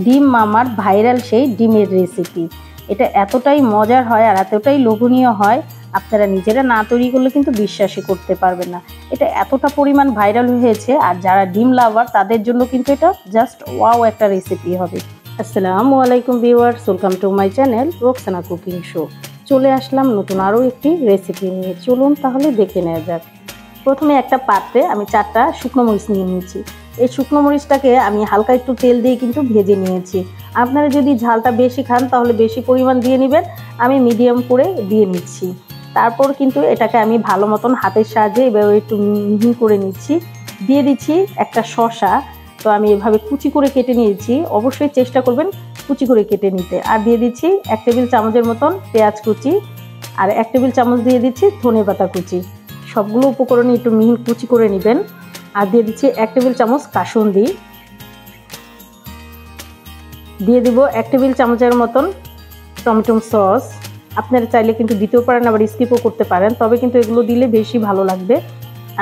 ডিম মামার ভাইরাল সেই ডিমের রেসিপি। এটা এতটাই মজার হয় আর এতটাই লোভনীয় হয়, আপনারা নিজেরা না তৈরি করলে কিন্তু বিশ্বাসই করতে পারবেন না। এটা এতটা পরিমাণ ভাইরাল হয়েছে, আর যারা ডিম লাভার তাদের জন্য কিন্তু এটা জাস্ট ওয়াও একটা রেসিপি হবে। আসসালামু আলাইকুম viewers, welcome to my channel Roksana cooking show. চলে আসলাম নতুন আরও একটি রেসিপি নিয়ে। চলুন তাহলে দেখে নেওয়া যাক। প্রথমে একটা পাত্রে আমি 4টা শুকনো মরিচ নিয়ে নিয়েছি। এই শুকনো মরিচটাকে আমি হালকা একটু তেল দিয়ে কিন্তু ভেজে নিয়েছি। আপনারা যদি ঝালটা বেশি খান তাহলে বেশি পরিমাণ দিয়ে নেবেন, আমি মিডিয়াম করে দিয়ে নিচ্ছি। তারপর কিন্তু এটাকে আমি ভালো মতন হাতের সাহায্যে এভাবে একটু মিহি করে নিচ্ছি। দিয়ে দিচ্ছি একটা শসা, তো আমি এভাবে কুচি করে কেটে নিয়েছি, অবশ্যই চেষ্টা করবেন কুচি করে কেটে নিতে। আর দিয়ে দিচ্ছি 1 টেবিল চামচের মতন পেঁয়াজ কুচি, আর 1 টেবিল চামচ দিয়ে দিচ্ছি ধনেপাতা কুচি। সবগুলো উপকরণ একটু মিহি কুচি করে নেবেন। আর দিয়ে দিচ্ছি 1 টেবিল চামচ কাসুন্দি, দিয়ে দিব 1 টেবিল চামচের মতন টমেটো সস। আপনারা চাইলে কিন্তু দিতেও পারেন, আবার স্কিপও করতে পারেন, তবে কিন্তু এগুলো দিলে বেশি ভালো লাগবে।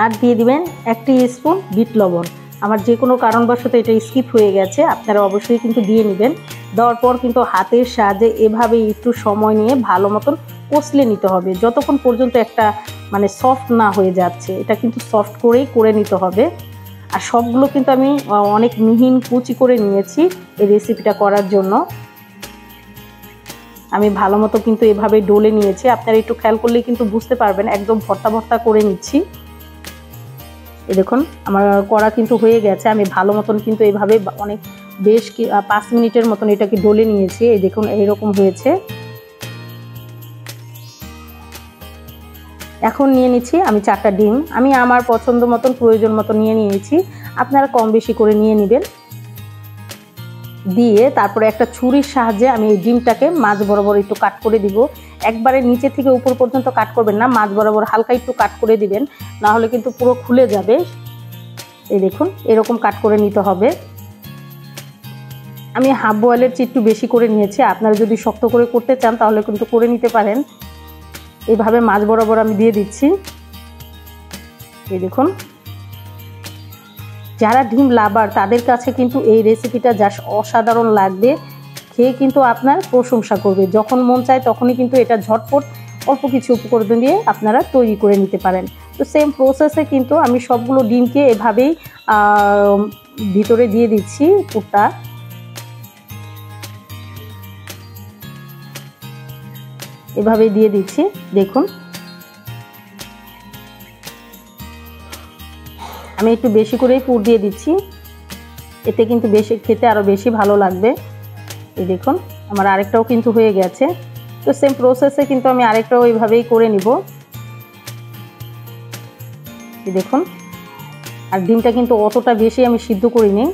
আর দিয়ে দিবেন 1 টিস্পুন বিট লবণ। আমার যে কোনো কারণবশত এটা স্কিপ হয়ে গেছে, আপনারা অবশ্যই কিন্তু দিয়ে নেবেন। দেওয়ার পর কিন্তু হাতের সাহায্যে এভাবে একটু সময় নিয়ে ভালো মতন কষলে নিতে হবে, যতক্ষণ পর্যন্ত একটা মানে সফট না হয়ে যাচ্ছে। এটা কিন্তু সফট করেই করে নিতে হবে। আর সবগুলো কিন্তু আমি অনেক মিহিন কুচি করে নিয়েছি এই রেসিপিটা করার জন্য। আমি ভালো মতো কিন্তু এভাবে ডলে নিয়েছি, আপনারা একটু খেয়াল করলে কিন্তু বুঝতে পারবেন, একদম ভর্তা ভর্তা করে নিচ্ছি। এই দেখুন আমার করা কিন্তু হয়ে গেছে। আমি ভালো মতন কিন্তু এভাবে অনেক বেশ 5 মিনিটের মতন এটাকে ডলে নিয়েছি। এই দেখুন এইরকম হয়েছে। এখন নিয়ে নিচ্ছি আমি 4টা ডিম। আমি আমার পছন্দ মতন প্রয়োজন মতো নিয়ে নিয়েছি, আপনারা কম বেশি করে নিয়ে নেবেন। দিয়ে তারপরে একটা ছুরির সাহায্যে আমি এই ডিমটাকে মাঝ বরাবর একটু কাট করে দিব। একবারে নিচে থেকে উপর পর্যন্ত কাট করবেন না, মাঝ বরাবর হালকা একটু কাট করে দিবেন, না হলে কিন্তু পুরো খুলে যাবে। এই দেখুন এরকম কাট করে নিতে হবে। আমি হাফ বয়েলের চেয়ে একটু বেশি করে নিয়েছি, আপনারা যদি শক্ত করে করতে চান তাহলে কিন্তু করে নিতে পারেন। এইভাবে মাঝ বরাবর আমি দিয়ে দিচ্ছি। এই দেখুন যারা ডিম লাভার তাদের কাছে কিন্তু এই রেসিপিটা জাস্ট অসাধারণ লাগবে, খেয়ে কিন্তু আপনার প্রশংসা করবে। যখন মন চায় তখনই কিন্তু এটা ঝটপট অল্প কিছু উপকরণ দিয়ে আপনারা তৈরি করে নিতে পারেন। তো সেম প্রসেসে কিন্তু আমি সবগুলো ডিমকে এভাবেই ভিতরে দিয়ে দিচ্ছি পুরটা। এভাবেই দিয়ে দিচ্ছি। দেখুন আমি একটু বেশি করেই পুর দিয়ে দিচ্ছি, এতে কিন্তু বেশি খেতে আরও বেশি ভালো লাগবে। এই দেখুন আমার আরেকটাও কিন্তু হয়ে গেছে। তো সেম প্রসেসে কিন্তু আমি আরেকটাও এইভাবেই করে নিব। এই দেখুন আর ডিমটা কিন্তু অতটা বেশি আমি সিদ্ধ করিনি,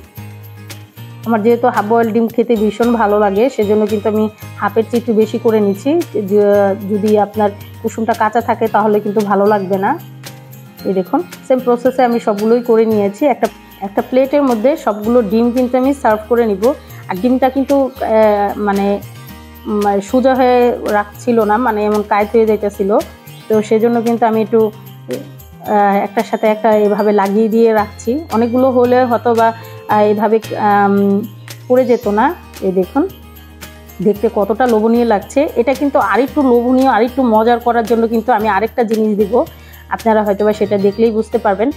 আমার যেহেতু হাফ বয়েল ডিম খেতে ভীষণ ভালো লাগে, সেজন্য কিন্তু আমি হাফের চেয়ে একটু বেশি করে নিচ্ছি। যদি আপনার কুসুমটা কাঁচা থাকে তাহলে কিন্তু ভালো লাগবে না। এই দেখুন সেম প্রসেসে আমি সবগুলোই করে নিয়েছি। একটা প্লেটের মধ্যে সবগুলো ডিম কিন্তু আমি সার্ভ করে নিব। আর ডিমটা কিন্তু মানে সোজা হয়ে রাখছিল না, মানে এমন কায়ত হয়ে যাইতেছিল, তো সেজন্য কিন্তু আমি একটু একটার সাথে একটা এভাবে লাগিয়ে দিয়ে রাখছি। অনেকগুলো হলে হয়তো বা এভাবে পড়ে যেত না। এই দেখুন দেখতে কতটা লোভনীয় লাগছে। এটা কিন্তু আরেকটু লোভনীয় আরেকটু মজার করার জন্য কিন্তু আমি আরেকটা জিনিস দিব, আপনারা হয়তোবা সেটা দেখলেই বুঝতে পারবেন।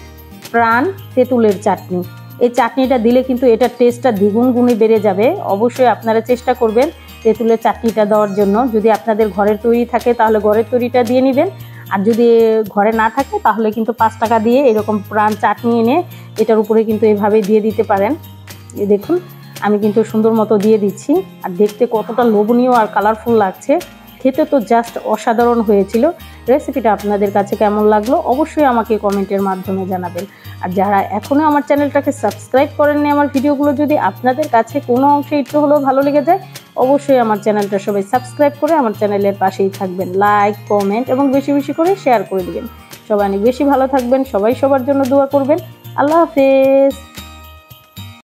প্রাণ তেঁতুলের চাটনি, এই চাটনিটা দিলে কিন্তু এটার টেস্টটা দ্বিগুণ গুণে বেড়ে যাবে। অবশ্যই আপনারা চেষ্টা করবেন তেঁতুলের চাটনিটা দেওয়ার জন্য। যদি আপনাদের ঘরের তৈরি থাকে তাহলে ঘরের তৈরিটা দিয়ে নেবেন, আর যদি ঘরে না থাকে তাহলে কিন্তু 5 টাকা দিয়ে এরকম প্রাণ চাটনি এনে এটার উপরে কিন্তু এভাবে দিয়ে দিতে পারেন। এই দেখুন আমি কিন্তু সুন্দর মতো দিয়ে দিচ্ছি, আর দেখতে কতটা লোভনীয় আর কালারফুল লাগছে। খেতে তো জাস্ট অসাধারণ হয়েছিল। রেসিপিটা আপনাদের কাছে কেমন লাগলো অবশ্যই আমাকে কমেন্টের মাধ্যমে জানাবেন। আর যারা এখনও আমার চ্যানেলটাকে সাবস্ক্রাইব করেননি, আমার ভিডিওগুলো যদি আপনাদের কাছে কোনো অংশে একটু হলেও ভালো লেগে যায়, অবশ্যই আমার চ্যানেলটা সবাই সাবস্ক্রাইব করে আমার চ্যানেলের পাশেই থাকবেন। লাইক কমেন্ট এবং বেশি বেশি করে শেয়ার করে দিবেন। সবাই অনেক বেশি ভালো থাকবেন, সবাই সবার জন্য দোয়া করবেন। আল্লাহ হাফেজ।